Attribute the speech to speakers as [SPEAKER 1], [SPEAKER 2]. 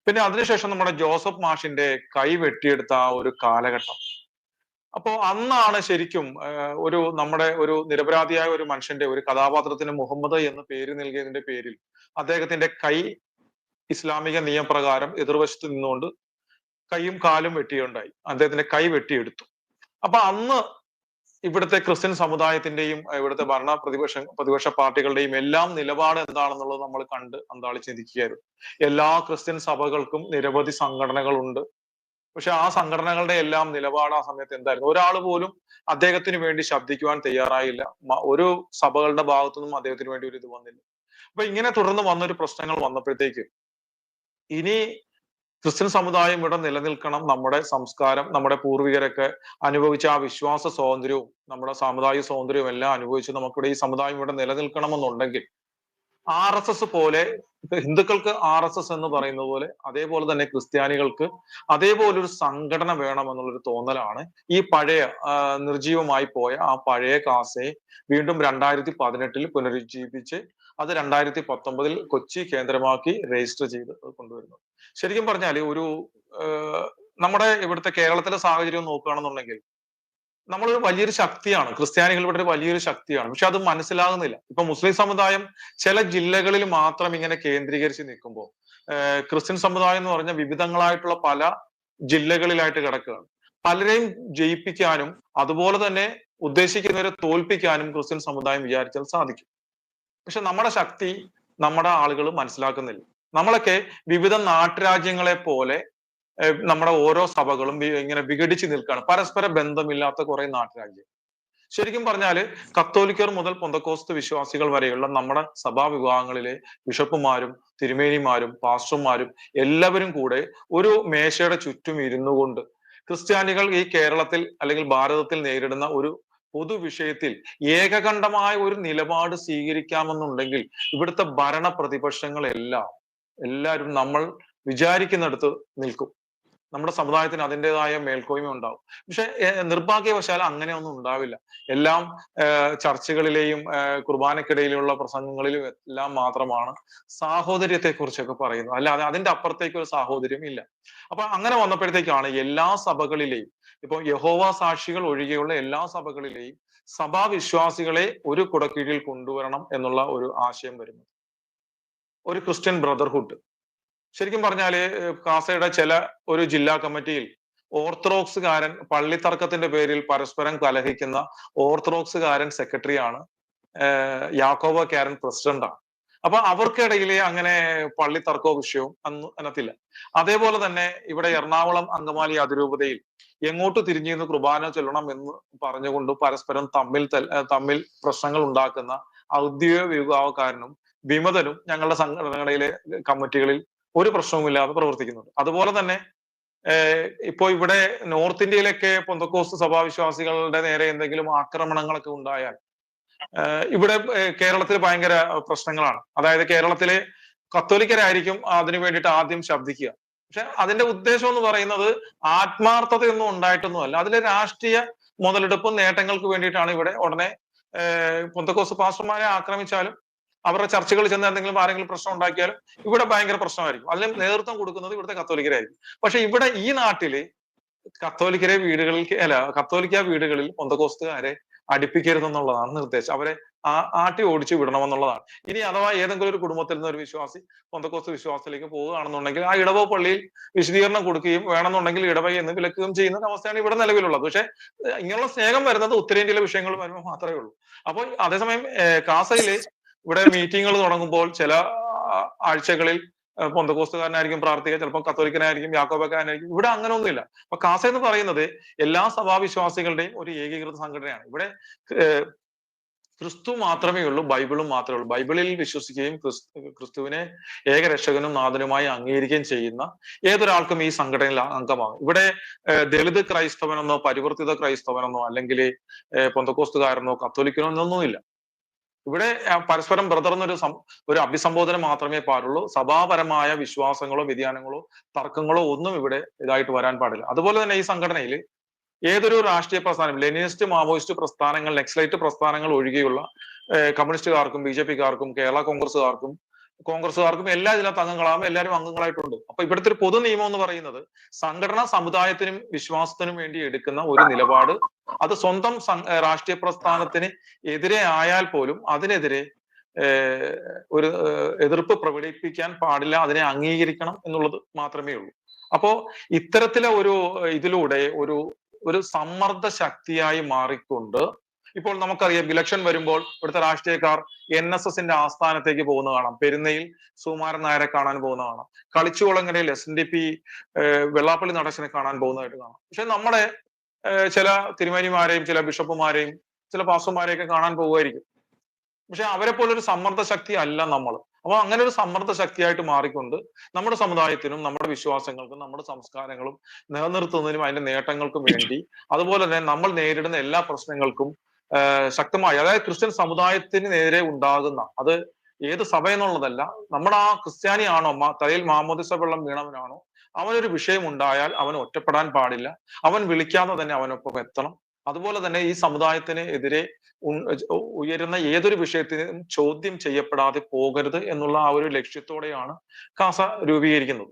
[SPEAKER 1] പിന്നെ അതിനുശേഷം നമ്മുടെ ജോസഫ് മാഷിന്റെ കൈ വെട്ടിയെടുത്ത ആ ഒരു കാലഘട്ടം. അപ്പോ അന്നാണ് ശരിക്കും ഒരു നമ്മുടെ ഒരു നിരപരാധിയായ ഒരു മനുഷ്യന്റെ ഒരു കഥാപാത്രത്തിന് മുഹമ്മദ് എന്ന് പേര് നൽകിയതിന്റെ പേരിൽ അദ്ദേഹത്തിന്റെ കൈ ഇസ്ലാമിക നിയമപ്രകാരം എതിർവശത്ത് നിന്നുകൊണ്ട് കൈയും കാലും വെട്ടിയുണ്ടായി. അദ്ദേഹത്തിന്റെ കൈ വെട്ടിയെടുത്തു. അപ്പൊ അന്ന് ഇവിടുത്തെ ക്രിസ്ത്യൻ സമുദായത്തിന്റെയും ഇവിടുത്തെ പ്രതിപക്ഷ പാർട്ടികളുടെയും എല്ലാം നിലപാട് എന്താണെന്നുള്ളത് നമ്മൾ കണ്ട് അന്താളിച്ചിരിക്കുകയായിരുന്നു. എല്ലാ ക്രിസ്ത്യൻ സഭകൾക്കും നിരവധി സംഘടനകളുണ്ട്. പക്ഷെ ആ സംഘടനകളുടെ എല്ലാം നിലപാട് ആ സമയത്ത് എന്തായിരുന്നു? ഒരാൾ പോലും അദ്ദേഹത്തിന് വേണ്ടി ശബ്ദിക്കുവാൻ തയ്യാറായില്ല. ഒരു സഭകളുടെ ഭാഗത്തുനിന്നും അദ്ദേഹത്തിന് വേണ്ടി ഒരു ഇത് വന്നില്ല. അപ്പൊ ഇങ്ങനെ തുടർന്ന് വന്നൊരു പ്രശ്നങ്ങൾ വന്നപ്പോഴത്തേക്ക് ഇനി ക്രിസ്ത്യൻ സമുദായം ഇവിടെ നിലനിൽക്കണം, നമ്മുടെ സംസ്കാരം, നമ്മുടെ പൂർവികരൊക്കെ അനുഭവിച്ച ആ വിശ്വാസ സ്വാതന്ത്ര്യവും നമ്മുടെ സാമുദായിക സ്വാതന്ത്ര്യവും എല്ലാം അനുഭവിച്ച് നമുക്കിവിടെ ഈ സമുദായം ഇവിടെ നിലനിൽക്കണമെന്നുണ്ടെങ്കിൽ RSS പോലെ ഹിന്ദുക്കൾക്ക് RSS എന്ന് പറയുന്ന പോലെ അതേപോലെ തന്നെ ക്രിസ്ത്യാനികൾക്ക് അതേപോലൊരു സംഘടന വേണമെന്നുള്ളൊരു തോന്നലാണ് ഈ പഴയ നിർജീവമായി പോയ ആ പഴയ കാസയെ വീണ്ടും 2018 പുനരുജ്ജീവിപ്പിച്ച് അത് 2019 കൊച്ചി കേന്ദ്രമാക്കി രജിസ്റ്റർ ചെയ്ത് കൊണ്ടുവരുന്നത്. ശരിക്കും പറഞ്ഞാൽ ഒരു നമ്മുടെ ഇവിടുത്തെ കേരളത്തിലെ സാഹചര്യം നോക്കുകയാണെന്നുണ്ടെങ്കിൽ നമ്മളൊരു വലിയൊരു ശക്തിയാണ്, ക്രിസ്ത്യാനികൾ ഇവിടെ ഒരു വലിയൊരു ശക്തിയാണ്. പക്ഷെ അത് മനസ്സിലാകുന്നില്ല. ഇപ്പൊ മുസ്ലിം സമുദായം ചില ജില്ലകളിൽ മാത്രം ഇങ്ങനെ കേന്ദ്രീകരിച്ച് നിൽക്കുമ്പോൾ ക്രിസ്ത്യൻ സമുദായം എന്ന് പറഞ്ഞ വിവിധങ്ങളായിട്ടുള്ള പല ജില്ലകളിലായിട്ട് കിടക്കുകയാണ്. പലരെയും ജയിപ്പിക്കാനും അതുപോലെ തന്നെ ഉദ്ദേശിക്കുന്നവരെ തോൽപ്പിക്കാനും ക്രിസ്ത്യൻ സമുദായം വിചാരിച്ചാൽ സാധിക്കും. പക്ഷെ നമ്മുടെ ശക്തി നമ്മുടെ ആളുകൾ മനസ്സിലാക്കുന്നില്ല. നമ്മളൊക്കെ വിവിധ നാട്ടുരാജ്യങ്ങളെ പോലെ നമ്മുടെ ഓരോ സഭകളും ഇങ്ങനെ വിഘടിച്ച് നിൽക്കുകയാണ്. പരസ്പര ബന്ധമില്ലാത്ത കുറെ നാട്ടുരാജ്യം. ശരിക്കും പറഞ്ഞാല് കത്തോലിക്കർ മുതൽ പെന്തക്കോസ്ത് വിശ്വാസികൾ വരെയുള്ള നമ്മുടെ സഭാ വിഭാഗങ്ങളിലെ ബിഷപ്പുമാരും തിരുമേനിമാരും പാസ്റ്റർമാരും എല്ലാവരും കൂടെ ഒരു മേശയുടെ ചുറ്റും ഇരുന്നു കൊണ്ട് ക്രിസ്ത്യാനികൾ ഈ കേരളത്തിൽ അല്ലെങ്കിൽ ഭാരതത്തിൽ നേരിടുന്ന ഒരു പൊതു വിഷയത്തിൽ ഏകകണ്ഠമായ ഒരു നിലപാട് സ്വീകരിക്കാമെന്നുണ്ടെങ്കിൽ ഇവിടുത്തെ ഭരണ എല്ലാവരും നമ്മൾ വിചാരിക്കുന്നിടത്ത് നിൽക്കും. നമ്മുടെ സമുദായത്തിന് അതിൻ്റെതായ മേൽക്കോയ്മ ഉണ്ടാവും. പക്ഷെ നിർഭാഗ്യവശാൽ അങ്ങനെയൊന്നും ഉണ്ടാവില്ല. എല്ലാം ചർച്ചകളിലെയും കുർബാനക്കിടയിലുള്ള പ്രസംഗങ്ങളിലും എല്ലാം മാത്രമാണ് സാഹോദര്യത്തെ കുറിച്ചൊക്കെ പറയുന്നത്. അല്ലാതെ അതിന്റെ അപ്പുറത്തേക്ക് ഒരു സാഹോദര്യം ഇല്ല. അപ്പൊ അങ്ങനെ വന്നപ്പോഴത്തേക്കാണ് എല്ലാ സഭകളിലെയും ഇപ്പൊ യഹോവ സാക്ഷികൾ ഒഴികെയുള്ള എല്ലാ സഭകളിലെയും സഭാവിശ്വാസികളെ ഒരു കുടക്കീഴിൽ കൊണ്ടുവരണം എന്നുള്ള ഒരു ആശയം വരുന്നത്. ഒരു ക്രിസ്ത്യൻ ബ്രദർഹുഡ്. ശരിക്കും പറഞ്ഞാല് കാസയുടെ ചില ഒരു ജില്ലാ കമ്മിറ്റിയിൽ ഓർത്തഡോക്സുകാരൻ പള്ളിത്തർക്കത്തിന്റെ പേരിൽ പരസ്പരം കലഹിക്കുന്ന ഓർത്തഡോക്സുകാരൻ സെക്രട്ടറിയാണ്, യാക്കോബ കാരൻ പ്രസിഡന്റാണ്. അപ്പൊ അവർക്കിടയിലെ അങ്ങനെ പള്ളിത്തർക്കോ വിഷയവും അതിനകത്തില്ല. അതേപോലെ തന്നെ ഇവിടെ എറണാകുളം അങ്കമാലി അതിരൂപതയിൽ എങ്ങോട്ട് തിരിഞ്ഞിരുന്ന് കുർബാന ചൊല്ലണം എന്ന് പറഞ്ഞുകൊണ്ട് പരസ്പരം തമ്മിൽ പ്രശ്നങ്ങൾ ഉണ്ടാക്കുന്ന ഔദ്യോഗിക വിഭാഗക്കാരനും വിമതനും ഞങ്ങളുടെ സംഘടനകളിലെ കമ്മിറ്റികളിൽ ഒരു പ്രശ്നവുമില്ലാതെ പ്രവർത്തിക്കുന്നുണ്ട്. അതുപോലെ തന്നെ ഇപ്പോ ഇവിടെ നോർത്ത് ഇന്ത്യയിലൊക്കെ പെന്തക്കോസ്ത് സഭാവിശ്വാസികളുടെ നേരെ എന്തെങ്കിലും ആക്രമണങ്ങളൊക്കെ ഉണ്ടായാൽ ഇവിടെ കേരളത്തിൽ ഭയങ്കര പ്രശ്നങ്ങളാണ്. അതായത് കേരളത്തിലെ കത്തോലിക്കരായിരിക്കും അതിനു വേണ്ടിയിട്ട് ആദ്യം ശബ്ദിക്കുക. പക്ഷെ അതിന്റെ ഉദ്ദേശം എന്ന് പറയുന്നത് ആത്മാർത്ഥതയൊന്നും ഉണ്ടായിട്ടൊന്നുമല്ല. അതിലെ രാഷ്ട്രീയ മുതലെടുപ്പും നേട്ടങ്ങൾക്ക് വേണ്ടിയിട്ടാണ് ഇവിടെ ഉടനെ പെന്തക്കോസ്ത് പാസ്റ്റർമാരെ ആക്രമിച്ചാലും അവരുടെ ചർച്ചകൾ ചെന്ന് എന്തെങ്കിലും ആരെങ്കിലും പ്രശ്നം ഉണ്ടാക്കിയാലും ഇവിടെ ഭയങ്കര പ്രശ്നമായിരിക്കും. അതിന് നേതൃത്വം കൊടുക്കുന്നത് ഇവിടുത്തെ കത്തോലിക്കരായിരിക്കും. പക്ഷെ ഇവിടെ ഈ നാട്ടില് കത്തോലിക്ക വീടുകളിൽ പെന്തക്കോസ്തുകാരെ അടുപ്പിക്കരുതെന്നുള്ളതാണ് നിർദ്ദേശം. അവരെ ആട്ടി ഓടിച്ചു വിടണമെന്നുള്ളതാണ്. ഇനി അഥവാ ഏതെങ്കിലും ഒരു കുടുംബത്തിൽ നിന്ന് ഒരു വിശ്വാസി പെന്തക്കോസ്ത് വിശ്വാസത്തിലേക്ക് പോവുകയാണെന്നുണ്ടെങ്കിൽ ആ ഇടവ പള്ളിയിൽ വിശദീകരണം കൊടുക്കുകയും വേണമെന്നുണ്ടെങ്കിൽ ഇടവ എന്ന് വിലക്കുകയും ചെയ്യുന്ന അവസ്ഥയാണ് ഇവിടെ നിലവിലുള്ളത്. പക്ഷെ ഇങ്ങനെയുള്ള സ്നേഹം വരുന്നത് ഉത്തരേന്ത്യയിലെ വിഷയങ്ങൾ വരുമ്പോൾ മാത്രമേ ഉള്ളൂ. അപ്പോൾ അതേസമയം കാസയില് ഇവിടെ മീറ്റിങ്ങുകൾ തുടങ്ങുമ്പോൾ ചില ആഴ്ചകളിൽ പെന്തക്കോസ്തുകാരനായിരിക്കും പ്രാർത്ഥിക്കുക, ചിലപ്പോൾ കത്തോലിക്കനായിരിക്കും, യാക്കോബക്കാരനായിരിക്കും. ഇവിടെ അങ്ങനെ ഒന്നുമില്ല. അപ്പൊ കാസ എന്ന് പറയുന്നത് എല്ലാ സഭാവിശ്വാസികളുടെയും ഒരു ഏകീകൃത സംഘടനയാണ്. ഇവിടെ ക്രിസ്തു മാത്രമേ ഉള്ളൂ, ബൈബിളും മാത്രമേ ഉള്ളൂ. ബൈബിളിൽ വിശ്വസിക്കുകയും ക്രിസ്തുവിനെ ഏകരക്ഷകനും നാഥനുമായി അംഗീകരിക്കുകയും ചെയ്യുന്ന ഏതൊരാൾക്കും ഈ സംഘടനയിൽ അംഗമാകും. ഇവിടെ ദളിത് ക്രൈസ്തവനെന്നോ പരിവർത്തിത ക്രൈസ്തവനെന്നോ അല്ലെങ്കിൽ പെന്തക്കോസ്തുകാരനോ കത്തോലിക്കനോ എന്നൊന്നുമില്ല. ഇവിടെ പരസ്പരം ബ്രദർ ഒരു അഭിസംബോധന മാത്രമേ പാടുള്ളൂ. സഭാപരമായ വിശ്വാസങ്ങളോ വ്യതിയാനങ്ങളോ തർക്കങ്ങളോ ഒന്നും ഇവിടെ ഇതായിട്ട് വരാൻ പാടില്ല. അതുപോലെ തന്നെ ഈ സംഘടനയിൽ ഏതൊരു രാഷ്ട്രീയ പ്രസ്ഥാനം, ലെനിനിസ്റ്റ് മാവോയിസ്റ്റ് പ്രസ്ഥാനങ്ങൾ, നെക്സലൈറ്റ് പ്രസ്ഥാനങ്ങൾ ഒഴികെയുള്ള കമ്മ്യൂണിസ്റ്റുകാർക്കും BJP-ക്കാർക്കും കേരള കോൺഗ്രസ്സുകാർക്കും കോൺഗ്രസ്സുകാർക്കും എല്ലാം ഇതിനകത്ത് അംഗങ്ങളാകും, എല്ലാവരും അംഗങ്ങളായിട്ടുണ്ട്. അപ്പൊ ഇവിടുത്തെ ഒരു പൊതു നിയമം എന്ന് പറയുന്നത് സംഘടനാ സമുദായത്തിനും വിശ്വാസത്തിനും വേണ്ടി എടുക്കുന്ന ഒരു നിലപാട് അത് സ്വന്തം രാഷ്ട്രീയ പ്രസ്ഥാനത്തിന് എതിരെ ആയാൽ പോലും അതിനെതിരെ ഒരു എതിർപ്പ് പ്രകടിപ്പിക്കാൻ പാടില്ല, അതിനെ അംഗീകരിക്കണം എന്നുള്ളത് മാത്രമേ ഉള്ളൂ. അപ്പോ ഇത്തരത്തിലെ ഒരു ഇതിലൂടെ ഒരു സമ്മർദ്ദ ശക്തിയായി മാറിക്കൊണ്ട് ഇപ്പോൾ നമുക്കറിയാം ഇലക്ഷൻ വരുമ്പോൾ ഇവിടുത്തെ രാഷ്ട്രീയക്കാർ NSSന്റെ ആസ്ഥാനത്തേക്ക് പോകുന്ന കാണാം, പെരുന്നയിൽ സുകുമാരൻ നായരെ കാണാൻ പോകുന്ന കാണാം, കളിച്ചുകുളങ്ങരയിൽ SNDP വെള്ളാപ്പള്ളി നടേശനെ കാണാൻ പോകുന്നതായിട്ട് കാണാം. പക്ഷെ നമ്മുടെ ചില തിരുമേനിമാരെയും ചില ബിഷപ്പുമാരെയും ചില പാസ്റ്റർമാരെയൊക്കെ കാണാൻ പോകുമായിരിക്കും. പക്ഷെ അവരെ പോലെ ഒരു സമ്മർദ്ദ ശക്തി അല്ല നമ്മൾ. അപ്പൊ അങ്ങനെ ഒരു സമ്മർദ്ദ ശക്തിയായിട്ട് മാറിക്കൊണ്ട് നമ്മുടെ സമുദായത്തിനും നമ്മുടെ വിശ്വാസങ്ങൾക്കും നമ്മുടെ സംസ്കാരങ്ങളും നിലനിർത്തുന്നതിനും അതിന്റെ നേട്ടങ്ങൾക്കും വേണ്ടി, അതുപോലെ തന്നെ നമ്മൾ നേരിടുന്ന എല്ലാ പ്രശ്നങ്ങൾക്കും ശക്തമായി, അതായത് ക്രിസ്ത്യൻ സമുദായത്തിന് നേരെ ഉണ്ടാകുന്ന, അത് ഏത് സഭ എന്നുള്ളതല്ല, നമ്മുടെ ആ ക്രിസ്ത്യാനിയാണോ, തലയിൽ മാമോദിസ വെള്ളം വീണവനാണോ, അവനൊരു വിഷയം ഉണ്ടായാൽ അവൻ ഒറ്റപ്പെടാൻ പാടില്ല, അവൻ വിളിക്കാതെ തന്നെ അവനൊപ്പം എത്തണം. അതുപോലെ തന്നെ ഈ സമുദായത്തിന് എതിരെ ഉയരുന്ന ഏതൊരു വിഷയത്തിനും ചോദ്യം ചെയ്യപ്പെടാതെ പോകരുത് എന്നുള്ള ആ ഒരു ലക്ഷ്യത്തോടെയാണ് കാസ രൂപീകരിക്കുന്നത്.